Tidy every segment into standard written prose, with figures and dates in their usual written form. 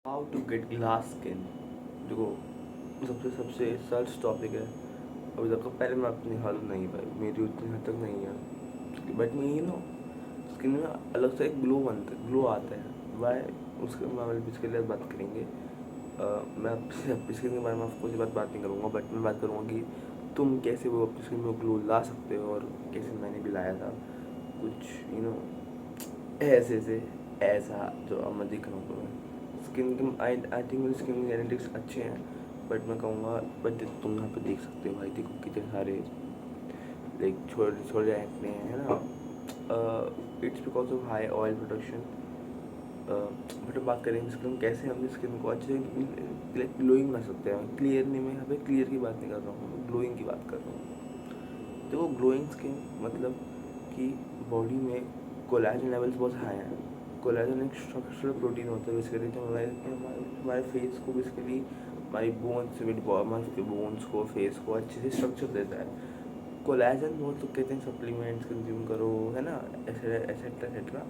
How to get glass skin. देखो, सबसे सबसे सर्च टॉपिक है। अभी देखो, पहले मैं अपनी हालत नहीं भाई, मेरी उतनी हद तक नहीं है, बट मी नो स्किन में अलग से एक ग्लो बनता है, ग्लो आता है। वाई? उसके बारे में इसके लिए बात करेंगे। मैं आपसे अपनी स्किन के बारे में आपको कोई बात नहीं करूँगा, बट मैं बात करूँगा कि तुम कैसे वो अपनी स्किन में ग्लो ला सकते हो, और कैसे मैंने भी लाया था कुछ ऐसे से ऐसा जो अब मैं दिख रहा हूँ तुम्हें। स्किन के आई थिंक मेरी स्किन जेनेटिक्स अच्छे हैं, बट मैं कहूँगा, बट तुम यहाँ पे देख सकते हो भाई, देखो कितने सारे लाइक छोटे छोटे एक्ने हैं, है ना। It's because of high oil production. But बात करेंगे स्किन, कैसे हम स्किन को अच्छे से ग्लोइंग बना सकते हैं। क्लियर नहीं, मैं यहाँ पे क्लियर की बात नहीं कर रहा हूँ, ग्लोइंग की बात कर रहा हूँ। देखो, ग्लोइंग स्किन मतलब कि बॉडी में कोलेजन लेवल्स बहुत हाई हैं। कोलेजन एक स्ट्रक्चरल प्रोटीन होता है बेसिकली, जो हमारे फेस को बेसिकली हमारी बोन्स हमारे बोन्स को, फेस को अच्छे से स्ट्रक्चर देता है। कोलेजन बहुत लोग कहते हैं सप्लीमेंट्स कंज्यूम करो, है ना, एसेट्रा एसेट्रा,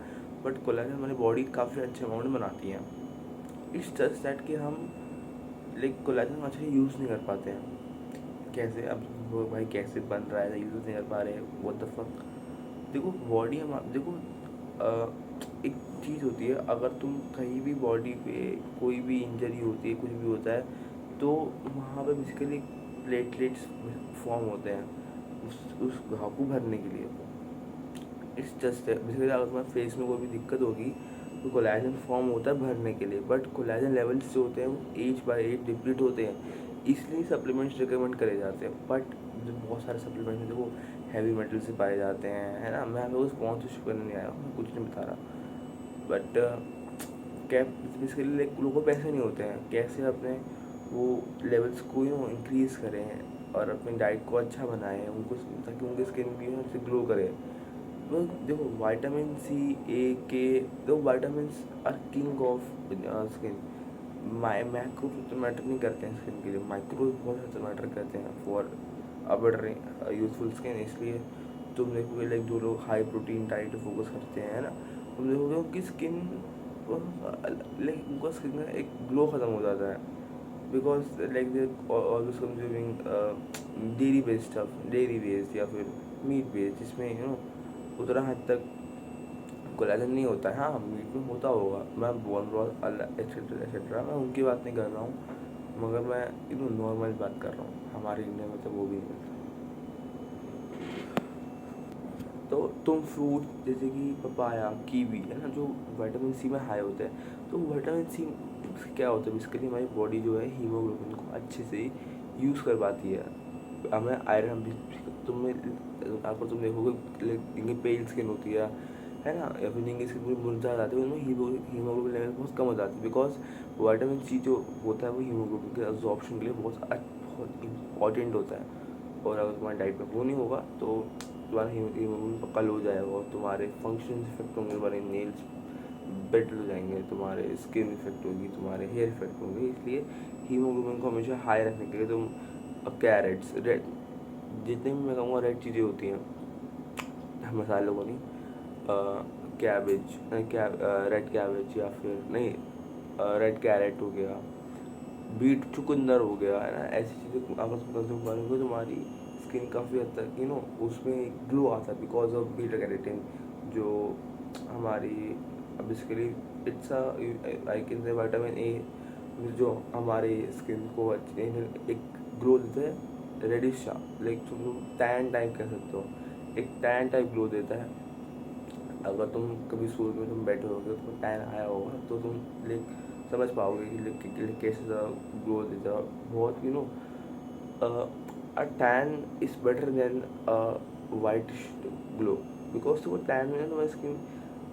बट कोलेजन हमारी बॉडी काफ़ी अच्छे अमाउंट में बनाती है। इट्स जस्ट दैट कि हम लाइक कोलेजन अच्छे से यूज़ नहीं कर पाते हैं। कैसे? अब वो भाई कैसे बन रहा है, यूज़ नहीं कर पा रहे, व्हाट द फक। देखो बॉडी हम देखो, एक चीज़ होती है, अगर तुम कहीं भी बॉडी पे कोई भी इंजरी होती है, कुछ भी होता है, तो वहाँ पे बेसिकली प्लेटलेट्स फॉर्म होते हैं उस घाव को भरने के लिए। इट्स जस्ट बेसिकली अगर तुम्हारे फेस में कोई भी दिक्कत होगी तो कोलेजन फॉर्म होता है भरने के लिए, बट कोलेजन लेवल्स जो होते हैं वो एज बाय एज डिप्लीट होते हैं, इसलिए सप्लीमेंट्स रिकमेंड करे जाते हैं। बट जो बहुत सारे सप्लीमेंट्स हैं वो हैवी मेटल से पाए जाते हैं, है ना। मैं आपको स्पॉन्सरशिप करने नहीं आया हूँ, मैं कुछ नहीं बता रहा, बट कैप बेसिकली लाइक लोगों को पैसे नहीं होते हैं, कैसे अपने वो लेवल्स को इंक्रीज़ करें और अपनी डाइट को अच्छा बनाएं उनको, ताकि उनकी स्किन भी अच्छे ग्लो करे। वो देखो, विटामिन सी, ए, के, दो vitamin are king of skin. Macro तो मैटर नहीं करते हैं स्किन के लिए, माइक्रो बहुत ज़्यादा मैटर करते हैं for a better useful skin. इसलिए तुम देखोगे लाइक जो लोग हाई प्रोटीन डाइट फोकस करते हैं, है ना, तुम देखोगे उनकी स्किन लाइक उनका स्किन का एक ग्लो ख़त्म हो जाता है, because like they always consuming dairy based या फिर मीट बेस्ड, जिसमें उतना हद तक कोलेजन नहीं होता है। हाँ, मीट में होता होगा, मैं बोन ब्रॉथ एक्सेट्रा एक्सेट्रा, मैं उनकी बात नहीं कर रहा हूँ, मगर मैं नॉर्मल बात कर रहा हूँ। हमारे इंडिया में तो वो भी नहीं मिलता। तो तुम फ्रूट जैसे कि पपाया, कीवी, है ना, जो विटामिन सी में हाई होते हैं, तो विटामिन सी क्या होता है बेसिकली, हमारी बॉडी जो है हीमोग्लोबिन को अच्छे से यूज़ कर पाती है। हमें आयरन भी, तुम्हें अगर तुम देखोगे जिनकी पेल स्किन होती है ना, या फिर जिनकी स्किन पूरी मुरझा जाती है, उनमें हीमोग्लोबिन लेवल बहुत कम हो जाती है, बिकॉज विटामिन सी जो होता है वो हीमोग्लोबिन के अब्जॉर्प्शन के लिए बहुत इंपॉर्टेंट होता है। और अगर तुम्हारी डाइट में वो नहीं होगा तो तुम्हारा हीमोग्लोबिन पक्का लो जाएगा, और तुम्हारे फंक्शन इफेक्ट होंगे, तुम्हारे नेल्स बेटर हो जाएंगे, तुम्हारे स्किन इफेक्ट होगी, तुम्हारे हेयर इफेक्ट होंगे। इसलिए हीमोग्लोबिन को हमेशा हाई रखने के लिए तुम कैरेट्स, रेड, जितने भी मैं कहूँगा रेड चीज़ें होती हैं मसालों को नहीं, कैबेज, रेड कैबेज, या फिर नहीं, रेड कैरेट हो गया, बीट चुकंदर हो गया, है ना, ऐसी चीज़ें अगर तुम कंज्यूम करोगे तुम्हारी स्किन काफ़ी हद तक उसमें ग्लो आता है, बिकॉज ऑफ बीटा कैरोटीन, जो हमारी basically it's I can say vitamin A, जो हमारी स्किन को एक ग्लो देता है, रेडिश सा, लाइक तुम टैन टाइप कह सकते हो, एक टैन टाइप ग्लो देता है। अगर तुम कभी सूरज में तुम बैठे होगे, तो टैन आया होगा, तो तुम लाइक समझ पाओगे कि लाइक कैसे ग्लो देता है। बहुत a tan is better than white glow, because तो वो टैन में ना तुम्हारी स्किन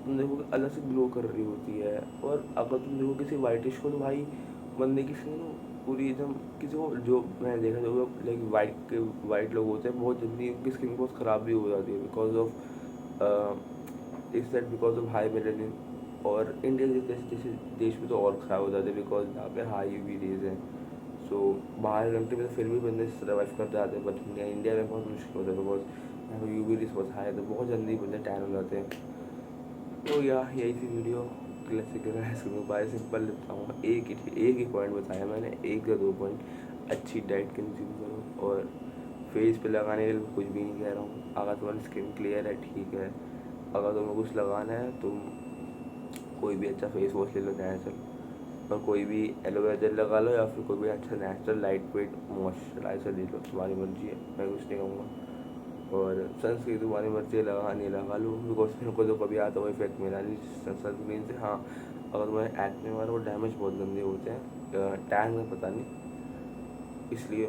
तुम देखोगे अलग से ग्लो कर रही होती है। और अगर तुम देखो किसी वाइटिश को, तो भाई बंदे की स्किन पूरी एकदम, किसी को जो मैंने देखा जो लाइक वाइट लोग होते हैं, बहुत जल्दी उनकी स्किन बहुत ख़राब भी हो जाती है, बिकॉज ऑफ इस that because of high melanin. और इंडिया जैसे देश में तो और ख़राब हो जाते हैं, बिकॉज यहाँ पे हाई यूवी रेज हैं। सो बाहर कंट्री में तो फिर भी बंदे सर्वाइव कर जाते हैं, बट इंडिया में बहुत मुश्किल होता है, बिकॉज यहाँ पे यूवी रेज बहुत हाई है, तो बहुत जल्दी बंदे टैन हो जाते हैं। तो यही थी वीडियो। क्लासिक के बारे सिंपल बताऊँगा, एक ही पॉइंट बताया मैंने, 1 या 2 पॉइंट। अच्छी डाइट कंज्यूम करो, और फेस पे लगाने के लिए कुछ भी नहीं कह रहा हूँ। अगर तुम्हारी स्किन क्लियर है ठीक है, अगर तुम्हें कुछ लगाना है तुम कोई भी अच्छा फेस वॉश ले लो नेचुरल, और कोई भी एलोवेरा जेल लगा लो, या फिर कोई भी अच्छा नेचुरल लाइट वेट मॉइस्चराइजर ले लो, तुम्हारी मर्जी है, मैं कुछ नहीं कहूँगा। और सनस्क्रीन तुम्हारी मर्जी है, लगा नहीं लगा लो, बिकॉज मेरे को तो कभी आता हुआ इफेक्ट मिला नहीं सनस्क्रीन से। हाँ, अगर तुम्हें एक्ने वाला वो डैमेज बहुत गंदे होते हैं, टैन में पता नहीं, इसलिए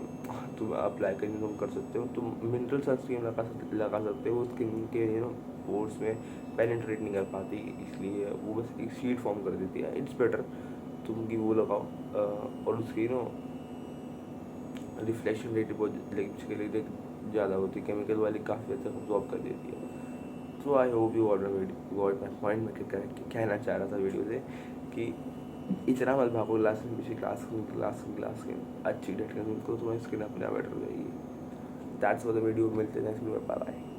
तुम अप्लाई करनी तुम कर सकते हो। तुम मिनरल सनस्क्रीन लगा सकते हो, स्किन के पोर्स में पेनिट्रेट नहीं कर पाती, इसलिए वो बस एक शीट फॉर्म कर देती है। इट्स बेटर तुम की वो लगाओ, और उसकी रिफ्लेक्शन रेट बहुत के लिए ज़्यादा होती है, केमिकल वाली काफ़ी हद तक अब्जॉर्ब कर देती है। तो I hope you got my point. मैं कहना चाह रहा था वीडियो से कि इतना मत भागो क्लास में पीछे, क्लास के अच्छी डेट करनी, तो तुम्हारी स्किन अपने आप बेटर हो जाएगी। दैट्स फॉर द वीडियो, मिलते हैं नेक्स्ट वीडियो में, बाय बाय।